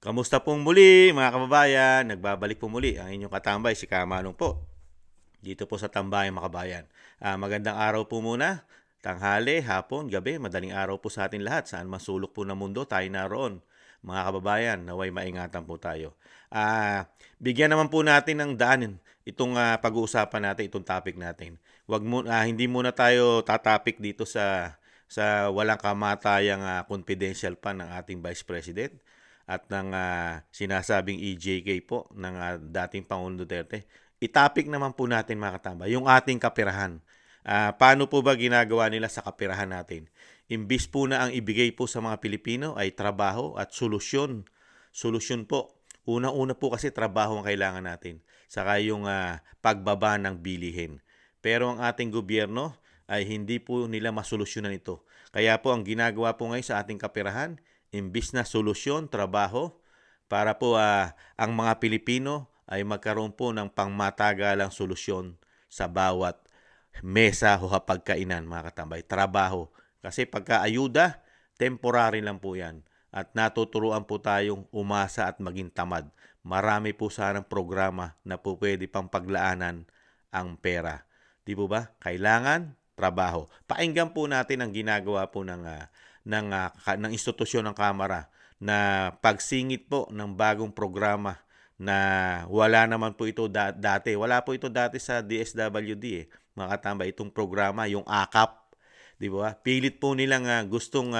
Kamusta pong muli mga kababayan? Nagbabalik po muli ang inyong katambay, si Kamanong po. Dito po sa Tambayang Makabayan. Magandang araw po muna. Tanghali, hapon, gabi, madaling araw po sa atin lahat. Saan masulok po ng mundo, tayo naroon. Mga kababayan, naway maingatan po tayo. Bigyan naman po natin ng daan itong pag-uusapan natin, itong topic natin. Hindi muna tayo tatapik dito sa walang kamatayang confidential pa ng ating Vice President at ng sinasabing EJK po ng dating Pangulong Duterte. Itapik naman po natin mga katamba, yung ating kapirahan. Paano po ba ginagawa nila sa kapirahan natin? Imbis po na ang ibigay po sa mga Pilipino ay trabaho at solusyon. Solusyon po. Una-una po kasi trabaho ang kailangan natin. Saka yung pagbaba ng bilihin. Pero ang ating gobyerno ay hindi po nila masolusyonan ito. Kaya po ang ginagawa po ngayon sa ating kapirahan, imbis na solusyon, trabaho, para po ang mga Pilipino ay magkaroon po ng pangmatagalang solusyon sa bawat mesa o hapagkainan, mga katambay. Trabaho. Kasi pagka-ayuda, temporary lang po yan. At natuturuan po tayong umasa at maging tamad. Marami po sanang programa na po pwede pang paglaanan ang pera. Di po ba? Kailangan trabaho. Pakinggan po natin ang ginagawa po ng institusyon ng Kamara na pagsingit po ng bagong programa na wala naman po ito dati. Wala po ito dati sa DSWD mga katambay, itong programa, yung AKAP. Di ba? Pilit po nilang gustong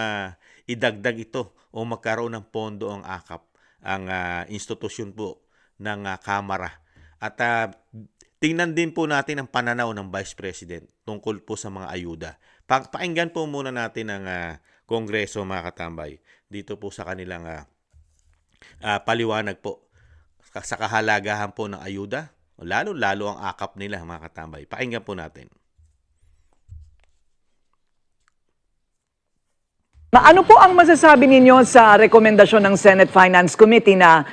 idagdag ito o magkaroon ng pondo ang AKAP, ang institusyon po ng Kamara. At tingnan din po natin ang pananaw ng Vice President tungkol po sa mga ayuda. Pakinggan po muna natin ang Kongreso, mga katambay, dito po sa kanilang paliwanag po sa kahalagahan po ng ayuda, lalo ang akap nila, mga katambay. Pakinggan po natin. Ano po ang masasabi ninyo sa rekomendasyon ng Senate Finance Committee na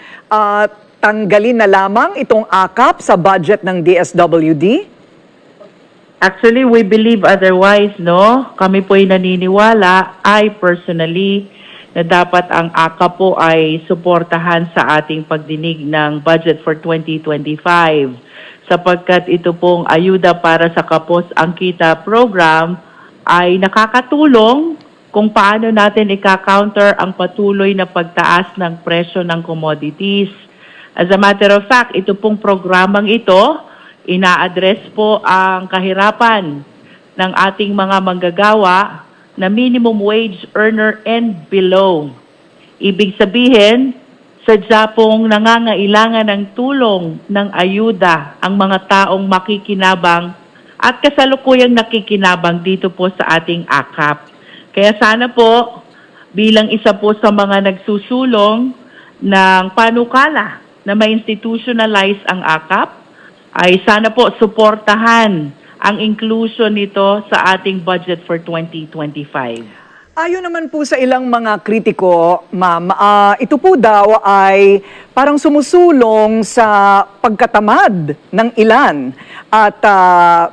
tanggalin na lamang itong AKAP sa budget ng DSWD? Actually, we believe otherwise, no? Kami po ay naniniwala, I personally, na dapat ang AKA po ay suportahan sa ating pagdinig ng budget for 2025 sapagkat ito pong ayuda para sa Kapos ang Kita program ay nakakatulong kung paano natin ika-counter ang patuloy na pagtaas ng presyo ng commodities. As a matter of fact, ito pong programang ito, ina-address po ang kahirapan ng ating mga manggagawa na minimum wage earner and below. Ibig sabihin, sadya pong nangangailangan ng tulong ng ayuda ang mga taong makikinabang at kasalukuyang nakikinabang dito po sa ating AKAP. Kaya sana po, bilang isa po sa mga nagsusulong ng panukala na ma-institutionalize ang AKAP, ay sana po suportahan ang inclusion nito sa ating budget for 2025. Ayon naman po sa ilang mga kritiko, ma'am, ito po daw ay parang sumusulong sa pagkatamad ng ilan at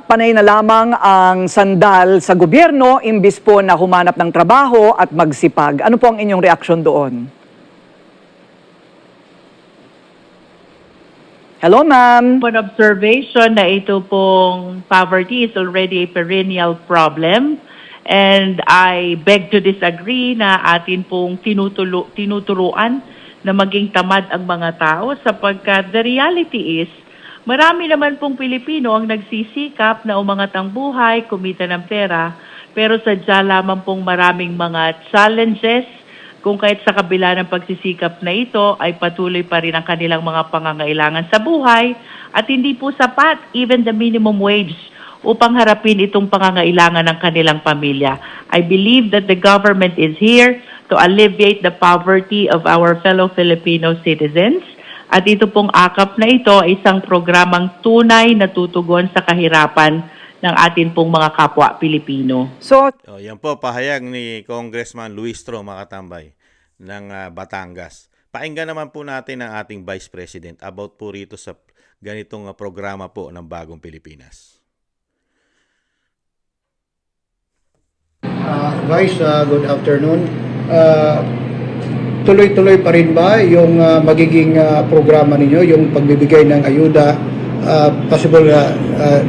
panay na lamang ang sandal sa gobyerno imbis po na humanap ng trabaho at magsipag. Ano po ang inyong reaksyon doon? Hello, ma'am. One observation na ito pong poverty is already a perennial problem and I beg to disagree na atin pong tinuturuan na maging tamad ang mga tao sapagkat the reality is marami naman pong Pilipino ang nagsisikap na umangat ang buhay, kumita ng pera, pero sadya lamang pong maraming mga challenges kung kahit sa kabila ng pagsisikap na ito ay patuloy pa rin ang kanilang mga pangangailangan sa buhay at hindi po sapat even the minimum wage upang harapin itong pangangailangan ng kanilang pamilya. I believe that the government is here to alleviate the poverty of our fellow Filipino citizens at ito pong AKAP na ito ay isang programang tunay na tutugon sa kahirapan ng atin pong mga kapwa Pilipino. So, Yan po, pahayag ni Congressman Luis Tro, mga katambay, ng Batangas. Pakinggan naman po natin ang ating Vice President about po rito sa ganitong programa po ng Bagong Pilipinas. Vice, good afternoon. tuloy-tuloy pa rin ba yung magiging programa ninyo, yung pagbibigay ng ayuda possible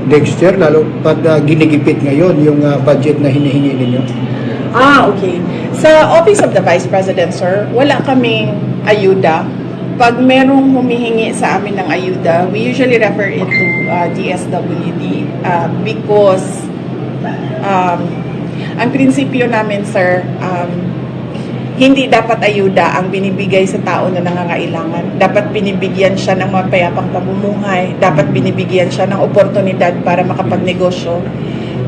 next year, lalo pag ginigipit ngayon yung budget na hinihingi ninyo? Okay. Sa Office of the Vice President, sir, wala kaming ayuda. Pag merong humihingi sa amin ng ayuda, we usually refer it to DSWD because ang prinsipyo namin, sir, hindi dapat ayuda ang binibigay sa tao na nangangailangan. Dapat binibigyan siya ng mapayapang pamumuhay. Dapat binibigyan siya ng oportunidad para makapagnegosyo.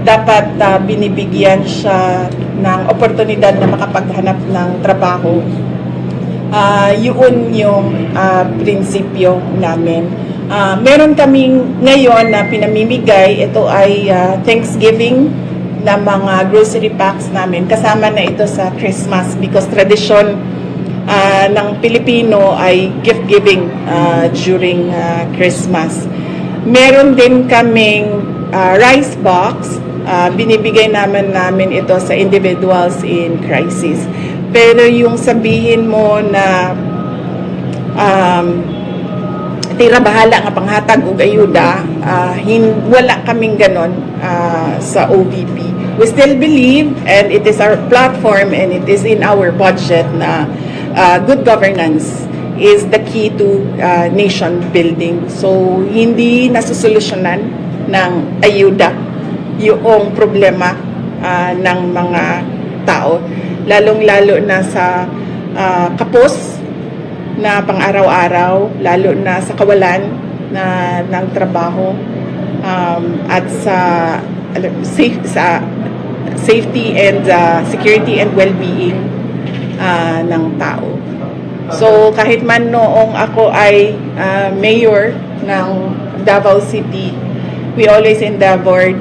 Dapat binibigyan siya ng oportunidad na makapaghanap ng trabaho. Yun yung prinsipyo namin. Meron kaming ngayon na pinamimigay. Ito ay Thanksgiving na mga grocery packs namin. Kasama na ito sa Christmas because tradition ng Pilipino ay gift giving during Christmas. Meron din kaming rice box. Binibigay namin ito sa individuals in crisis. Pero yung sabihin mo na tira bahala nga panghatag og ayuda, wala kaming ganon sa OVP. We still believe, and it is our platform and it is in our budget na good governance is the key to nation building. So, hindi nasusolusyonan ng ayuda yung problema ng mga tao, lalong-lalo na sa kapos na pang-araw-araw, lalo na sa kawalan ng trabaho at sa safety and security and well-being ng tao. So kahit man noong ako ay mayor ng Davao City, we always endeavored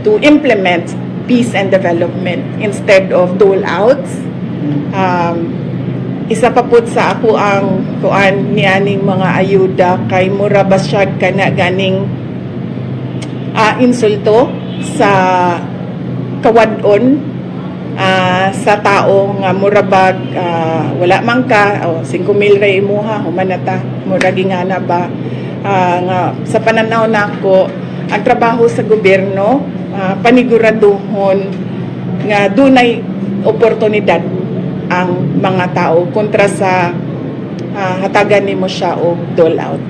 to implement peace and development instead of dole outs. Isa pa pud sa ako ang kuan nianing mga ayuda kay mura basyag kana ganing insulto sa kawadon sa tao nga murabag wala man ka 5,000 ra imuha humanata mura gingana ba nga sa pananaw nako ang trabaho sa gobyerno paniguraduhon nga dunay oportunidad ang mga tao kontra sa hatagan nimo siya og dole out.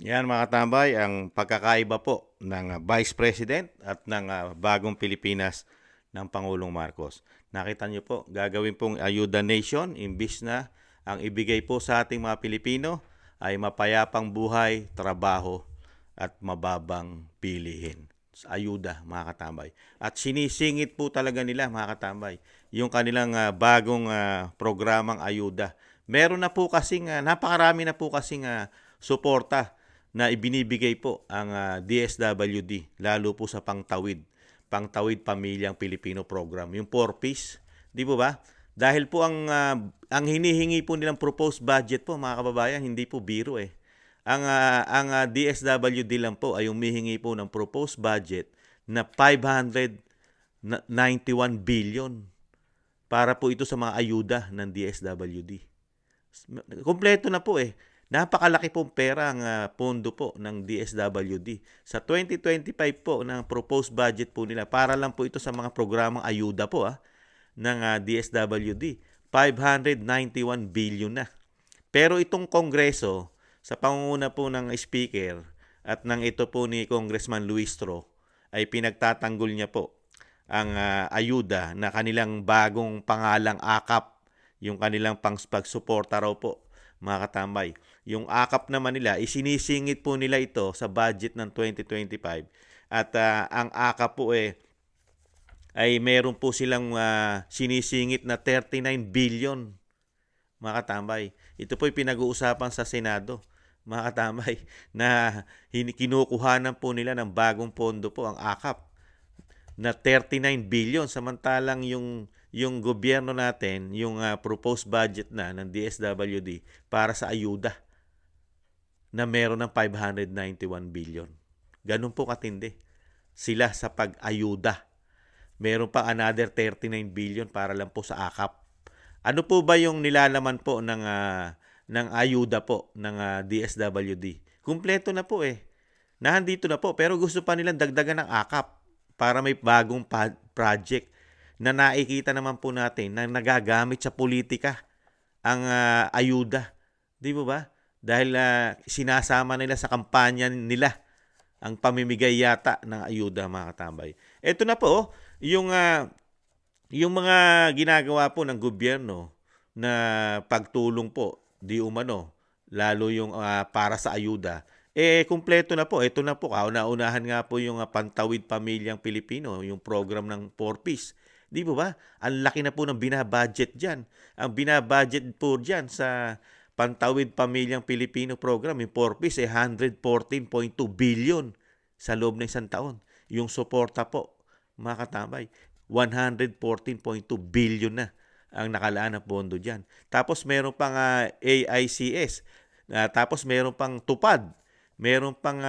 Yan mga katambay, ang pagkakaiba po ng Vice President at ng bagong Pilipinas ng Pangulong Marcos. Nakita niyo po, gagawin pong Ayuda Nation, imbis na ang ibigay po sa ating mga Pilipino ay mapayapang buhay, trabaho at mababang bilihin. Ayuda mga katambay. At sinisingit po talaga nila mga katambay yung kanilang bagong programang ayuda. Meron na po kasing, napakarami na po kasing suporta na ibinibigay po ang DSWD, lalo po sa Pangtawid Pamilyang Pilipino Program, yung 4Ps, di po ba? Dahil po ang hinihingi po nilang proposed budget po mga kababayan, hindi po biro eh. Ang DSWD lang po ay humihingi po ng proposed budget na 591 billion para po ito sa mga ayuda ng DSWD. Kompleto na po eh. Napakalaki pong pera ang pondo po ng DSWD. Sa 2025 po ng proposed budget po nila, para lang po ito sa mga programang ayuda po ng DSWD. 591 billion na. Pero itong Kongreso, sa pangunguna po ng Speaker at ng ito po ni Congressman Luis Tro, ay pinagtatanggol niya po ang ayuda na kanilang bagong pangalang AKAP, yung kanilang pagsuporta raw po mga katambay. Yung AKAP naman nila, isinisingit po nila ito sa budget ng 2025 at ang AKAP po ay meron po silang sinisingit na 39 billion mga katambay. Ito po ay pinag-uusapan sa Senado mga katambay na kinukuhanan po nila ng bagong pondo po ang AKAP na 39 billion samantalang yung gobyerno natin, yung proposed budget na ng DSWD para sa ayuda na meron ng 591 billion. Ganun po katindi. sila sa pag-ayuda. Meron pa another 39 billion para lang po sa AKAP. Ano po ba yung nilalaman po ng ayuda po ng DSWD? Kumpleto na po eh. Nandito na po pero gusto pa nilang dagdagan ng AKAP para may bagong project na nakikita naman po natin na nagagamit sa politika ang ayuda. Di ba? Dahil sinasama nila sa kampanya nila ang pamimigay yata ng ayuda, mga katambay. Ito na po, yung mga ginagawa po ng gobyerno na pagtulong po, di umano, lalo yung para sa ayuda, kumpleto na po. Ito na po, kauna-unahan nga po yung Pantawid Pamilyang Pilipino, yung program ng 4Ps. Di ba? Ang laki na po ng binabudget dyan. Ang binabudget po dyan sa Pantawid Pamilyang Pilipino program, yung 4Ps, 114.2 billion sa loob ng isang taon. Yung suporta po, mga katambay, 114.2 billion na ang nakalaan na pondo dyan. Tapos meron pang AICS, tapos meron pang TUPAD, meron pang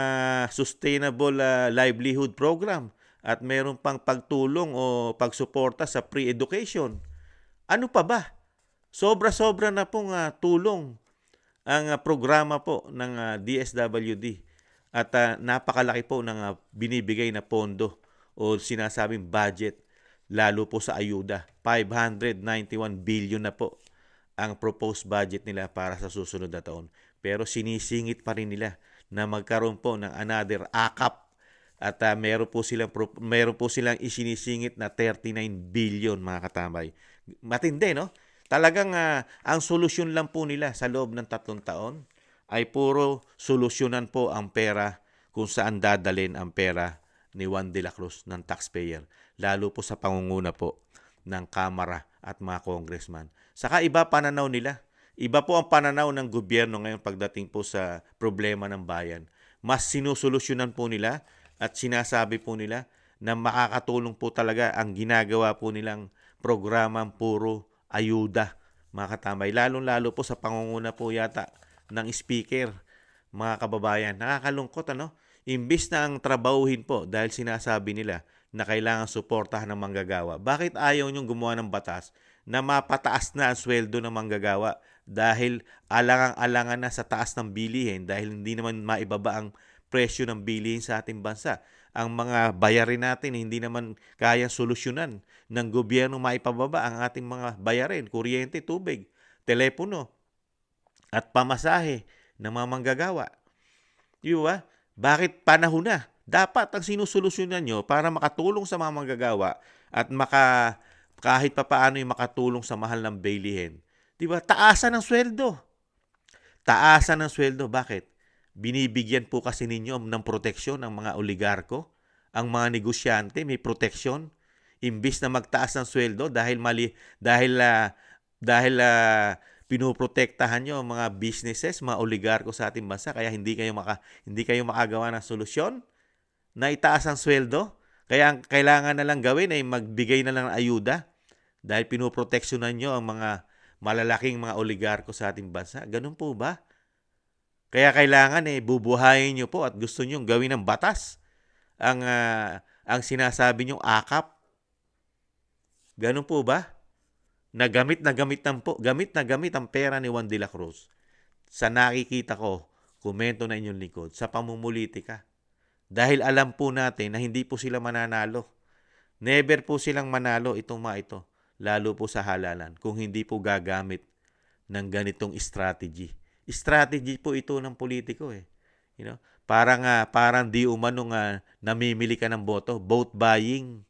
Sustainable Livelihood Program, at meron pang pagtulong o pagsuporta sa pre-education. Ano pa ba? Sobra-sobra na pong tulong ang programa po ng DSWD at napakalaki po ng binibigay na pondo o sinasabing budget lalo po sa ayuda. 591 billion na po ang proposed budget nila para sa susunod na taon. Pero sinisingit pa rin nila na magkaroon po ng another AKAP at meron po silang isinisingit na 39 billion, mga katambay. Matindi, no? Talagang ang solusyon lang po nila sa loob ng 3 taon ay puro solusyonan po ang pera kung saan dadalhin ang pera ni Juan de la Cruz ng taxpayer, lalo po sa pangunguna po ng Kamara at mga congressman. Saka iba pananaw nila. Iba po ang pananaw ng gobyerno ngayon pagdating po sa problema ng bayan. Mas sinusolusyonan po nila at sinasabi po nila na makakatulong po talaga ang ginagawa po nilang programang puro ayuda, mga katambay. Lalo-lalo po sa pangunguna po yata ng speaker, mga kababayan. Nakakalungkot, ano? Imbis na ang trabahuhin po dahil sinasabi nila na kailangan suportahan ng manggagawa. Bakit ayaw niyong gumawa ng batas na mapataas na ang sweldo ng manggagawa dahil alangang-alangan na sa taas ng bilihin dahil hindi naman maibaba ang presyo ng bilihin sa ating bansa. Ang mga bayarin natin hindi naman kayang solusyonan ng gobyerno maipababa ang ating mga bayarin, kuryente, tubig, telepono, at pamasahe ng mga manggagawa. Di ba? Bakit panahon na? Dapat ang sinusolusyonan nyo para makatulong sa mga manggagawa at kahit papaano yung makatulong sa mahal ng bilihin. Di ba? Taasan ng sweldo. Taasan ng sweldo. Bakit? Binibigyan po kasi ninyo ng proteksyon ang mga oligarko, ang mga negosyante, may proteksyon. Imbis na magtaas ng sweldo dahil pinoprotektahan nyo ang mga businesses, mga oligarko sa ating bansa, kaya hindi kayo makagawa ng solusyon na itaas ang sweldo. Kaya ang kailangan na lang gawin ay magbigay na lang ng ayuda dahil pinoproteksyonan nyo ang mga malalaking mga oligarko sa ating bansa. Ganun po ba? Kaya kailangan bubuhayin nyo po at gusto nyo gawin ng batas ang sinasabi nyong AKAP. Ganun po ba? Gamit na gamit ang pera ni Juan de la Cruz. Sa nakikita ko, komento na inyong lingkod, sa pamumulitika. Dahil alam po natin na hindi po sila mananalo. Never po silang manalo itong mga ito, lalo po sa halalan, kung hindi po gagamit ng ganitong strategy. Strategy po ito ng politiko eh. You know? Parang di umanong namimili ka ng boto, vote buying.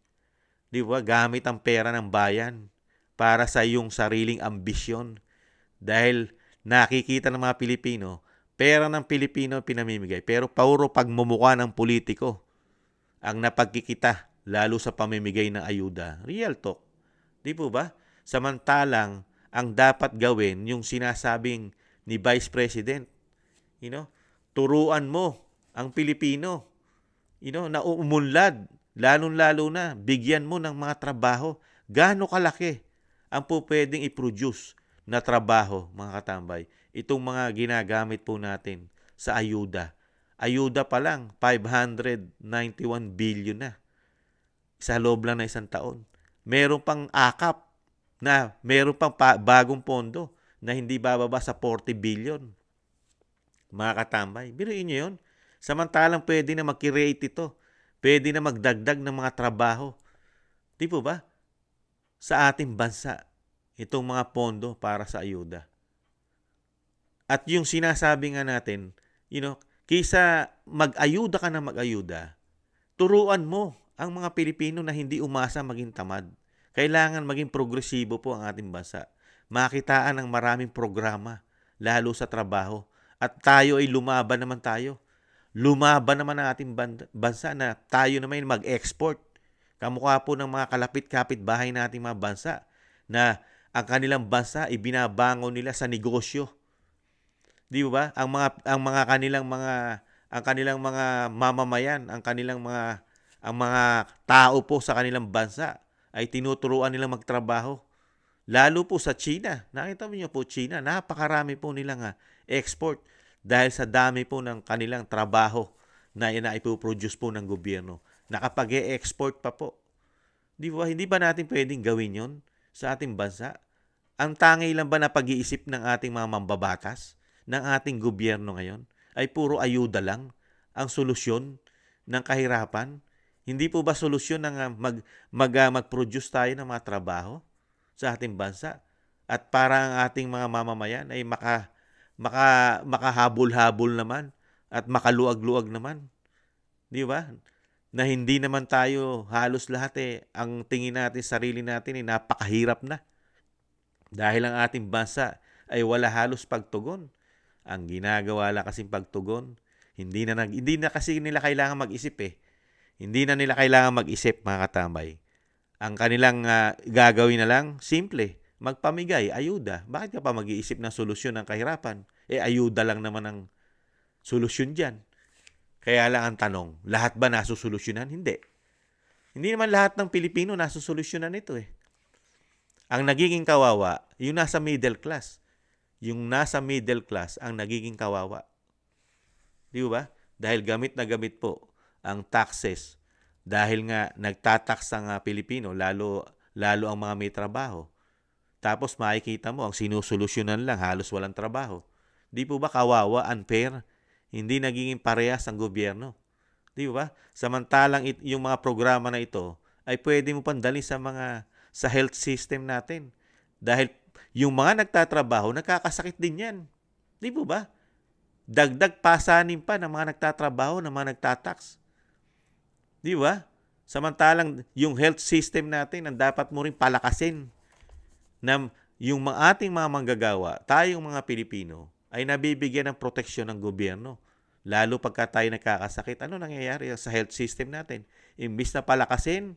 Di ba? Gamit ang pera ng bayan para sa iyong sariling ambisyon. Dahil nakikita ng mga Pilipino, pera ng Pilipino pinamimigay. Pero puro pagmumukha ng politiko ang napagkikita, lalo sa pamimigay ng ayuda. Real talk. Di po ba? Samantalang, ang dapat gawin, yung sinasabing ni Vice President, turuan mo ang Pilipino, na umunlad, lalong-lalo na, bigyan mo ng mga trabaho. Gaano kalaki ang po pwedeng i-produce na trabaho, mga katambay, itong mga ginagamit po natin sa ayuda. ayuda pa lang, 591 billion na sa loob lang ng isang taon. Meron pang akap na meron pang bagong pondo na hindi bababa sa 40 billion. Mga katambay, biruin nyo yun. Samantalang pwede na mag-create ito. Pwede na magdagdag ng mga trabaho. Di po ba? Sa ating bansa, itong mga pondo para sa ayuda. At yung sinasabi nga natin, kaysa mag-ayuda ka na mag-ayuda, turuan mo ang mga Pilipino na hindi umasa maging tamad. Kailangan maging progresibo po ang ating bansa. Makitaan ng maraming programa, lalo sa trabaho. At tayo ay lumaban naman tayo. Lumaban naman ang ating bansa na tayo naman mag-export. Kamukha po ng mga kalapit-kapit bahay nating mga bansa na ang kanilang bansa ibinabangon nila sa negosyo. Di ba? Ang kanilang mga mamamayan, ang mga tao po sa kanilang bansa ay tinuturuan nilang magtrabaho. Lalo po sa China. Nakita mo niyo po China, napakarami po nilang export dahil sa dami po ng kanilang trabaho na ipoproduce po ng gobyerno. Nakapag-e-export pa po. Di ba? Hindi ba natin pwedeng gawin yon sa ating bansa? Ang tangi lang ba na pag-iisip ng ating mga mambabatas, ng ating gobyerno ngayon, ay puro ayuda lang ang solusyon ng kahirapan? Hindi po ba solusyon ng mag-produce tayo ng mga trabaho sa ating bansa? At para ang ating mga mamamayan ay makahabol-habol naman at makaluag-luag naman. Di ba? Na hindi naman tayo halos lahat ang tingin natin, sarili natin ay napakahirap na. Dahil ang ating bansa ay wala halos pagtugon. Ang ginagawa lang kasing pagtugon, hindi na kasi nila kailangan mag-isip Hindi na nila kailangan mag-isip, mga katambay. Ang kanilang gagawin na lang, simple, magpamigay, ayuda. Bakit ka pa mag-iisip ng solusyon ng kahirapan? Ayuda lang naman ang solusyon dyan. Kaya lang ang tanong, lahat ba nasusolusyonan? Hindi. Hindi naman lahat ng Pilipino nasusolusyonan ito Ang nagiging kawawa, yung nasa middle class. Yung nasa middle class ang nagiging kawawa. Di ba? Dahil gamit na gamit po ang taxes. Dahil nga nagtatax ang Pilipino, lalo ang mga may trabaho. Tapos makikita mo, ang sinusolusyonan lang, halos walang trabaho. Di po ba kawawa, unfair? Hindi nagiging parehas ang gobyerno. Di ba? Samantalang yung mga programa na ito ay pwede mo pandali sa health system natin. Dahil yung mga nagtatrabaho, nagkakasakit din yan. Di po ba? Dagdag pasanin pa ng mga nagtatrabaho, ng mga nagtatax. Di ba? Samantalang yung health system natin ang dapat mo rin palakasin na yung ating mga manggagawa, tayong mga Pilipino, ay nabibigyan ng proteksyon ng gobyerno. Lalo pagka tayo nagkakasakit, ano nangyayari sa health system natin? Imbis na palakasin,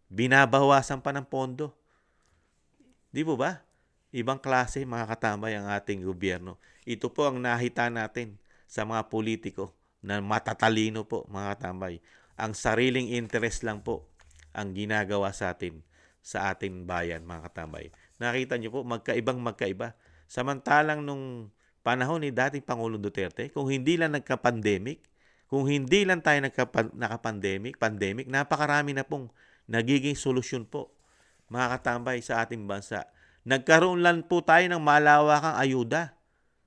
binabawasan pa ng pondo. Di po ba? Ibang klase, mga katambay, ang ating gobyerno. Ito po ang nakita natin sa mga politiko na matatalino po, mga katambay. Ang sariling interest lang po ang ginagawa sa atin, sa ating bayan, mga katambay. Nakita niyo po, magkaiba. Samantalang nung panahon ni dating Pangulong Duterte, kung hindi lang nagka-pandemic, pandemic, napakarami na pong nagiging solusyon po, mga katambay, sa ating bansa. Nagkaroon lang po tayo ng malawakang ayuda.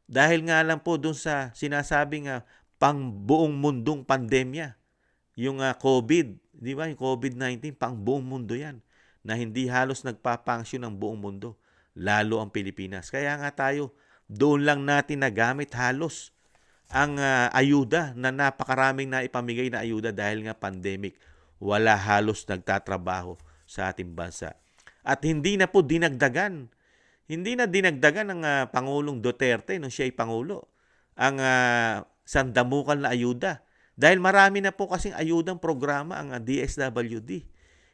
Dahil nga lang po dun sa sinasabing pang buong mundong pandemya. Yung COVID, di ba? Yung COVID-19, pang buong mundo yan. Na hindi halos nagpapangsyon ng buong mundo. Lalo ang Pilipinas. Kaya nga tayo, doon lang natin nagamit halos ang ayuda na napakaraming naipamigay na ayuda dahil nga pandemic. Wala halos nagtatrabaho sa ating bansa. At hindi na po dinagdagan. Hindi na dinagdagan ng Pangulong Duterte nung siya ay Pangulo ang sandamukan na ayuda. Dahil marami na po kasing ayudang programa ang DSWD.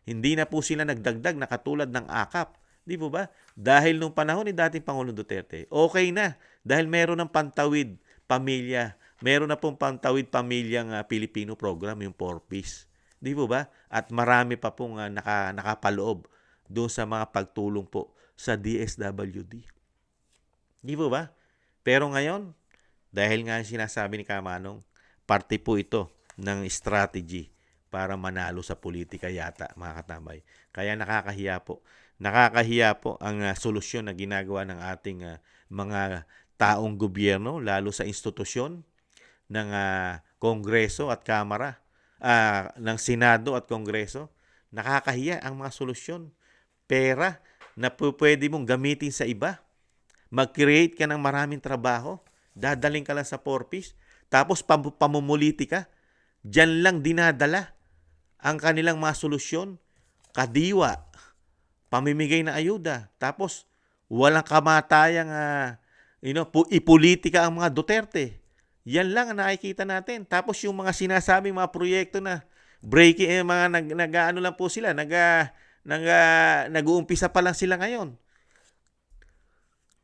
Hindi na po sila nagdagdag na katulad ng AKAP. Di po ba? Dahil nung panahon ni dating Pangulong Duterte, okay na. Dahil meron ng pantawid pamilya. Meron na pong pantawid pamilyang Pilipino program, yung 4Ps. Di po ba? At marami pa pong nakapaloob doon sa mga pagtulong po sa DSWD. Di po ba? Pero ngayon, dahil nga sinasabi ni Kamanong, parte po ito ng strategy para manalo sa politika yata, mga katambay. Kaya nakakahiya po. Nakakahiya po ang solusyon na ginagawa ng ating mga taong gobyerno, lalo sa institusyon ng Kongreso at Kamara, ng Senado at Kongreso. Nakakahiya ang mga solusyon. Pera na pwede mong gamitin sa iba. Mag-create ka ng maraming trabaho. Dadaling ka lang sa porpis. Tapos pamumuliti ka. Diyan lang dinadala ang kanilang mga solusyon. Kadiwa. Pamimigay na ayuda. Tapos walang kamatayang ipolitika ang mga Duterte. Yan lang ang nakikita natin. Tapos yung mga sinasabing mga proyekto na breaking, mga nag-ano lang po sila, nag-uumpisa pa lang sila ngayon.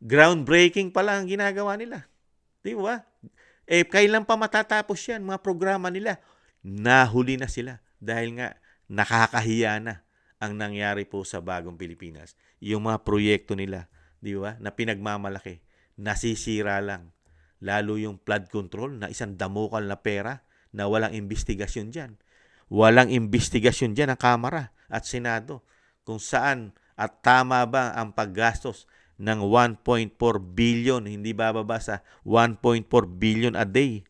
Groundbreaking pa lang ang ginagawa nila. Di ba? Kailan pa matatapos yan, mga programa nila? Nahuli na sila. Dahil nga, nakakahiya na ang nangyari po sa bagong Pilipinas. Yung mga proyekto nila, di ba, na pinagmamalaki, nasisira lang. Lalo yung flood control na isang damukal na pera na walang investigasyon dyan. Walang investigasyon dyan ang Kamara at Senado kung saan at tama ba ang paggastos ng 1.4 billion, hindi bababa sa 1.4 billion a day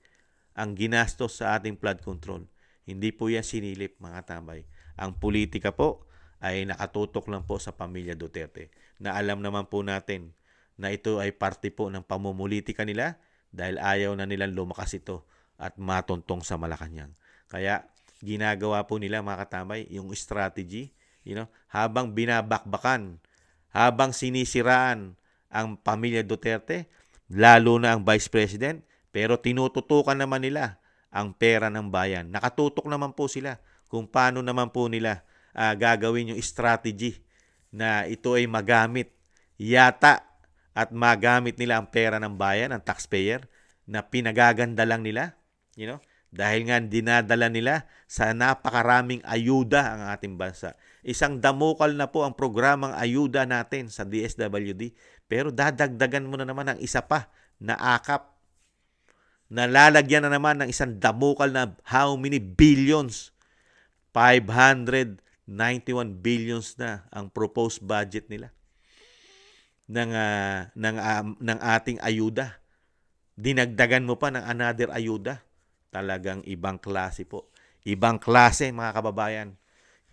ang ginastos sa ating flood control. Hindi po yan sinilip, mga tambay. Ang politika po ay nakatutok lang po sa pamilya Duterte na alam naman po natin na ito ay parte po ng pamumulitika nila dahil ayaw na nilang lumakas ito at matuntong sa Malacanang. Kaya ginagawa po nila, mga katambay, yung strategy, habang binabakbakan, habang sinisiraan ang pamilya Duterte, lalo na ang Vice President, pero tinututukan naman nila ang pera ng bayan. Nakatutok naman po sila kung paano naman po nila gagawin yung strategy na ito ay magamit yata at magamit nila ang pera ng bayan, ang taxpayer, na pinagaganda lang nila, dahil nga dinadala nila sa napakaraming ayuda ang ating bansa. Isang damukal na po ang programang ayuda natin sa DSWD, pero dadagdagan mo na naman ng isa pa na akap. Nalalagyan na naman ng isang damukal na how many billions? 591 billions na ang proposed budget nila ng ating ayuda. Dinagdagan mo pa ng another ayuda. Talagang ibang klase po. Ibang klase, mga kababayan,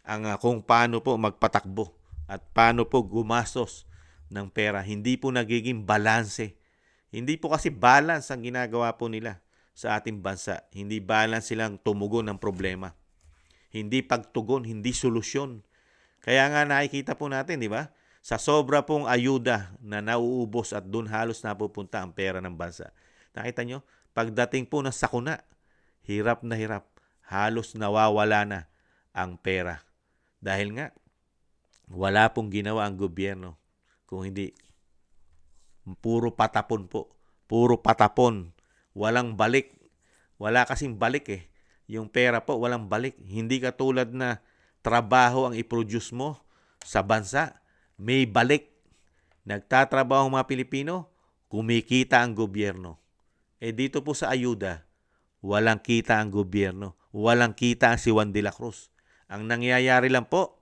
ang kung paano po magpatakbo at paano po gumastos ng pera. Hindi po nagiging balanse. Hindi po kasi balance ang ginagawa po nila sa ating bansa. Hindi balance silang tumugon ng problema. Hindi pagtugon, hindi solusyon. Kaya nga nakikita po natin, di ba? Sa sobra pong ayuda na nauubos at doon halos napupunta ang pera ng bansa. Nakita nyo? Pagdating po ng sakuna, hirap na hirap. Halos nawawala na ang pera. Dahil nga, wala pong ginawa ang gobyerno. Kung hindi, puro patapon po. Puro patapon. Walang balik. Wala kasing balik eh. Yung pera po, walang balik. Hindi katulad na trabaho ang i-produce mo sa bansa. May balik. Nagtatrabaho ang mga Pilipino, kumikita ang gobyerno. Dito po sa ayuda, walang kita ang gobyerno. Walang kita ang si Juan de la Cruz. Ang nangyayari lang po,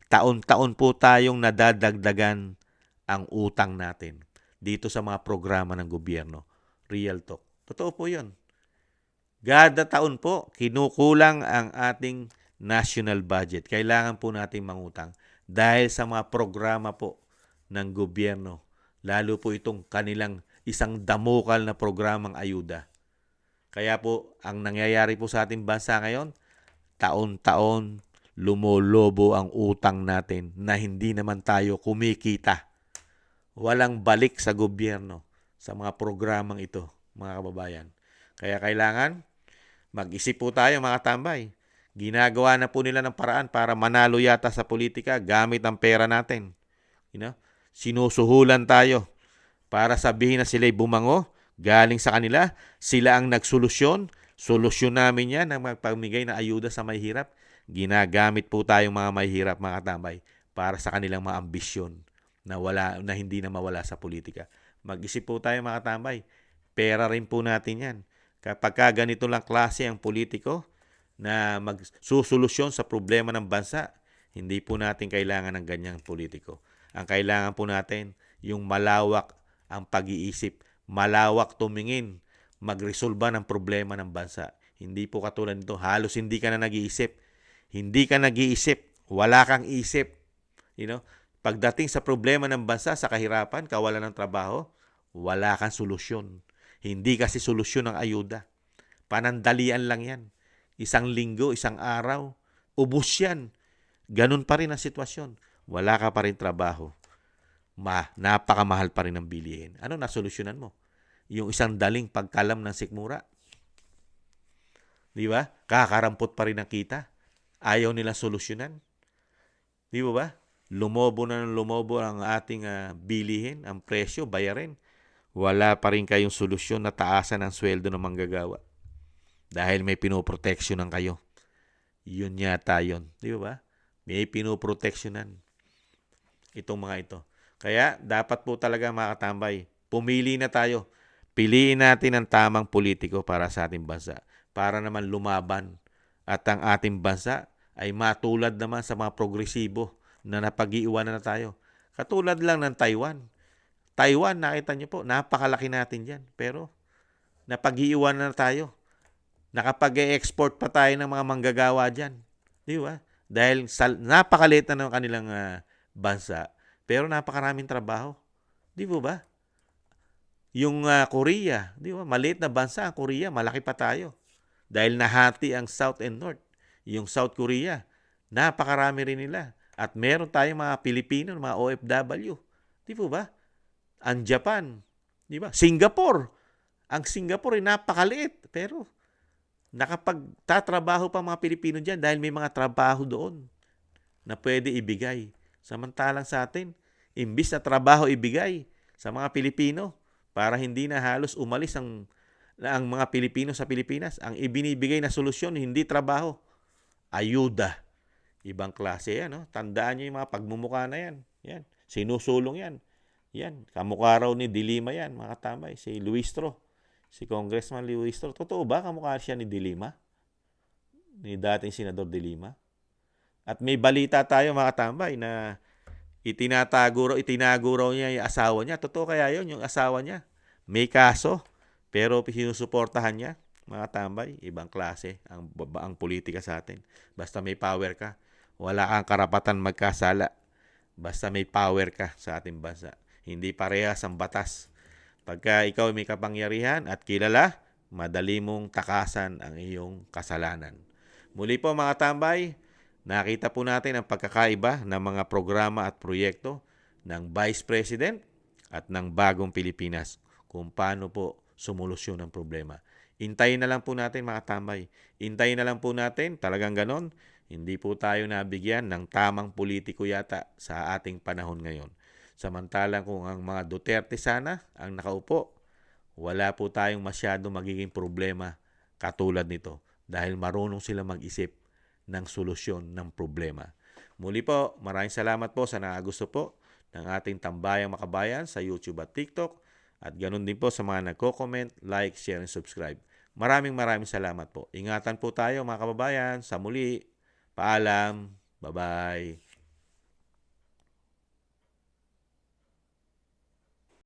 taon-taon po tayong nadadagdagan ang utang natin dito sa mga programa ng gobyerno. Real talk. Totoo po yun. Kada taon po, kinukulang ang ating national budget. Kailangan po natin mangutang dahil sa mga programa po ng gobyerno. Lalo po itong kanilang isang damukal na programang ayuda. Kaya po, ang nangyayari po sa ating bansa ngayon, taon-taon lumolobo ang utang natin na hindi naman tayo kumikita. Walang balik sa gobyerno sa mga programang ito, mga kababayan. Kaya kailangan mag-isip po tayo, mga tambay. Ginagawa na po nila ng paraan para manalo yata sa politika gamit ang pera natin. Sinusuhulan tayo para sabihin na sila'y bumango, galing sa kanila, sila ang nagsolusyon, solusyon namin yan ang magpamigay ng ayuda sa may hirap. Ginagamit po tayong mga may hirap, mga tambay, para sa kanilang mga ambisyon na hindi na mawala sa politika. Mag-isip po tayo, mga tambay. Pera rin po natin yan. Kapag ka ganito lang klase ang politiko na magsusolusyon sa problema ng bansa, hindi po natin kailangan ng ganyang politiko. Ang kailangan po natin, yung malawak ang pag-iisip, malawak tumingin, magresolba ng problema ng bansa. Hindi po katulad nito, halos hindi ka na nag-iisip. Hindi ka nag-iisip, wala kang isip. Pagdating sa problema ng bansa, sa kahirapan, kawalan ng trabaho, wala kang solusyon. Hindi kasi solusyon ng ayuda. Panandalian lang yan. Isang linggo, isang araw, ubos yan. Ganun pa rin ang sitwasyon. Wala ka pa rin trabaho. Napakamahal pa rin ang bilihin. Ano na solusyonan mo? Yung isang daling pagkalam ng sikmura. Di ba? Kakarampot pa rin ang kita. Ayaw nilang solusyonan. Di ba? Lumobo na ng lumobo ang ating bilihin, ang presyo, bayarin. Wala pa rin kayong solusyon na taasan ang sweldo ng manggagawa. Dahil may pinoproteksyonan kayo. Yun yata yun. Di ba? May pinoproteksyonan. Itong mga ito. Kaya dapat po talaga mga katambay, pumili na tayo. Piliin natin ang tamang politiko para sa ating bansa. Para naman lumaban. At ang ating bansa ay matulad naman sa mga progresibo na napag-iiwanan na tayo. Katulad lang ng Taiwan. Taiwan, nakita niyo po, napakalaki natin dyan. Pero, napag-iiwanan na tayo. Nakapag-export pa tayo ng mga manggagawa dyan. Di ba? Dahil napakaliit na ng kanilang bansa, pero napakaraming trabaho. Di ba? Yung Korea, di ba? Maliit na bansa ang Korea, malaki pa tayo. Dahil nahati ang South and North. Yung South Korea, napakarami rin nila. At meron tayong mga Pilipino, mga OFW. Di ba? Ang Japan, di ba? Singapore. Ang Singapore ay napakaliit, pero nakapagtatrabaho pa mga Pilipino dyan dahil may mga trabaho doon na pwede ibigay. Samantalang sa atin, imbis na trabaho ibigay sa mga Pilipino para hindi na halos umalis ang mga Pilipino sa Pilipinas, ang ibinibigay na solusyon, hindi trabaho, ayuda. Ibang klase yan. No? Tandaan nyo yung mga pagmumukha na yan. Yan. Sinusulong yan. Yan. Kamukha raw ni Dilima yan, mga katambay. Si Luistro. Si Congressman Luistro. Totoo ba kamukha siya ni Dilima? Ni dating Senador Dilima? At may balita tayo, mga katambay, na itinago raw niya yung asawa niya. Totoo kaya yun, yung asawa niya? May kaso, pero sinusuportahan niya. Mga katambay, ibang klase ang politika sa atin. Basta may power ka, wala kang karapatan magkasala. Basta may power ka sa ating bansa. Hindi parehas ang batas. Pagka ikaw may kapangyarihan at kilala, madali mong takasan ang iyong kasalanan. Muli po mga tambay, nakita po natin ang pagkakaiba ng mga programa at proyekto ng Vice President at ng Bagong Pilipinas kung paano po solusyon ang problema. Intayin na lang po natin mga tambay. Intayin na lang po natin, talagang ganon. Hindi po tayo nabigyan ng tamang politiko yata sa ating panahon ngayon. Samantalang kung ang mga Duterte sana ang nakaupo, wala po tayong masyado magiging problema katulad nito dahil marunong sila mag-isip ng solusyon ng problema. Muli po, maraming salamat po sa nakagusto po ng ating Tambayang Makabayan sa YouTube at TikTok at ganun din po sa mga nagko-comment, like, share, and subscribe. Maraming salamat po. Ingatan po tayo mga kababayan. Sa muli, paalam, bye-bye.